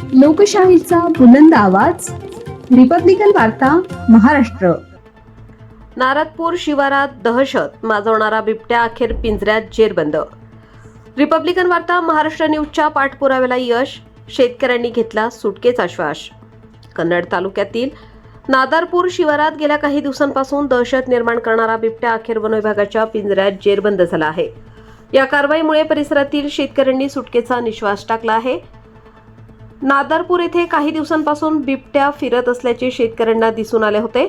लोकशाहीचा बुलंद आवाज, रिपब्लिकन वार्ता महाराष्ट्र. नारदपूर शिवारात दहशत माजवणारा बिबट्या अखेर पिंजऱ्यात जेरबंद. रिपब्लिकन वार्ता महाराष्ट्र न्यूजच्या पाठपुराव्याला यश, शेतकऱ्यांनी घेतला सुटकेचा श्वास. कन्नड तालुक्यातील नादारपूर शिवारात गेल्या काही दिवसांपासून दहशत निर्माण करणारा बिबट्या अखेर वन विभागाच्या पिंजऱ्यात जेरबंद झाला आहे. या कारवाईमुळे परिसरातील शेतकऱ्यांनी सुटकेचा निश्वास टाकला आहे. नादारपूर येथे काही दिवसांपासून बिबट्या फिरत असल्याचे शेतकऱ्यांना दिसून आले होते.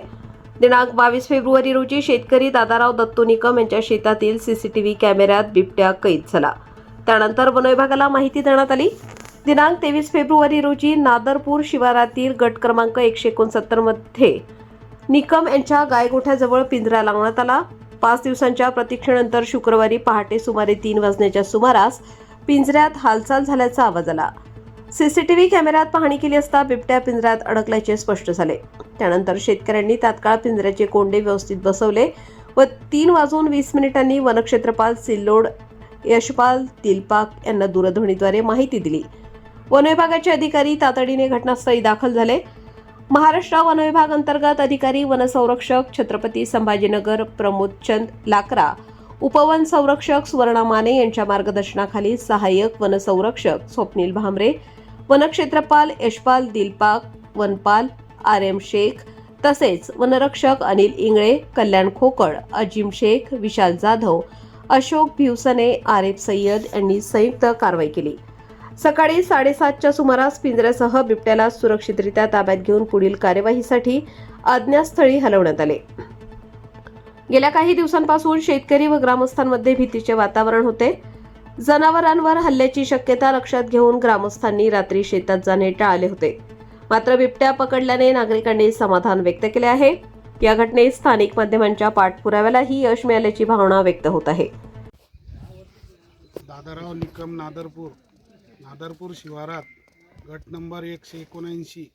दिनांक 22 फेब्रुवारी रोजी शेतकरी दादाराव दत्तू निकम यांच्या शेतातील सीसीटीव्ही कॅमेऱ्यात बिबट्या कैद झाला. त्यानंतर वन विभागाला माहिती देण्यात आली. दिनांक 23 फेब्रुवारी रोजी नादारपूर शिवारातील गट क्रमांक 169 मध्ये निकम यांच्या गायगोठ्याजवळ पिंजरा लावण्यात आला. 5 दिवसांच्या प्रतीक्षेनंतर शुक्रवारी पहाटे सुमारे 3 वाजण्याच्या सुमारास पिंजऱ्यात हालचाल झाल्याचा आवाज आला. सीसीटीव्ही कॅमेऱ्यात पाहणी केली असता बिबट्या पिंजऱ्यात अडकल्याचे स्पष्ट झाले. त्यानंतर शेतकऱ्यांनी तात्काळ पिंजऱ्याचे कोंडे व्यवस्थित बसवले व 3:20 वनक्षेत्रपाल सिल्लोड यशपाल दिलपाक यांना दूरध्वनीद्वारे माहिती दिली. वन विभागाचे अधिकारी तातडीने घटनास्थळी दाखल झाले. महाराष्ट्र वन विभाग अंतर्गत अधिकारी वनसंरक्षक छत्रपती संभाजीनगर प्रमोदचंद लाकरा, उपवन संरक्षक सुवर्णा माने यांच्या मार्गदर्शनाखाली सहाय्यक वनसंरक्षक स्वप्नील भामरे, वनक्षेत्रपाल यशपाल दिलपाक, वनपाल RM शेख तसेच वनरक्षक अनिल इंगळे, कल्याण खोकड, अजिम शेख, विशाल जाधव, अशोक भिवसने, आरिफ सय्यद यांनी संयुक्त कारवाई केली. सकाळी 7:30च्या सुमारास पिंजऱ्यासह बिबट्याला सुरक्षितरित्या ताब्यात घेऊन पुढील कार्यवाहीसाठी अज्ञातस्थळी हलवण्यात आले. गेल्या काही दिवसांपासून शेतकरी व ग्रामस्थांमध्ये भीतीचे वातावरण होते. जनावरांवर हल्ल्याची शक्यता लक्षात घेऊन ग्रामस्थांनी रात्री शेतात जाणे टाळले होते. मात्र बिबट्या पकडल्याने नागरिकांनी समाधान व्यक्त केले आहे. या घटनेत स्थानिक माध्यमांच्या पाठपुराव्यालाही यश मिळाल्याची भावना व्यक्त होत आहे. दादाराव निकम नादारपूर शिवारात गट नंबर 179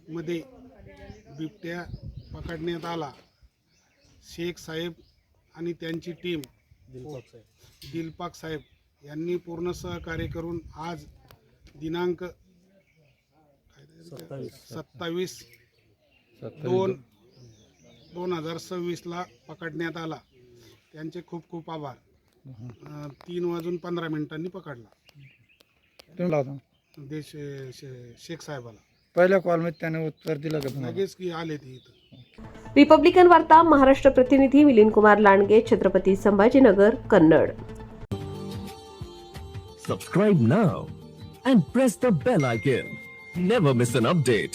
मध्ये बिबट्या पकडण्यात आला. शेख साहेब आणि त्यांची टीम दिलपाक साहेब यांनी पूर्ण सहकार्य करून आज दिनांक 27/2/2026 ला पकडण्यात आला. त्यांचे खूप खूप आभार. 3:15 पकडला शेख साहेबाला. पहिल्या कॉलमध्ये त्याने उत्तर दिलं का? लगेच की आले ते इथं. रिपब्लिकन वार्ता महाराष्ट्र प्रतिनिधी Milind Kumar Landge, Chhatrapati Sambhajinagar, Kannada. Subscribe now and press the bell icon. Never miss an update.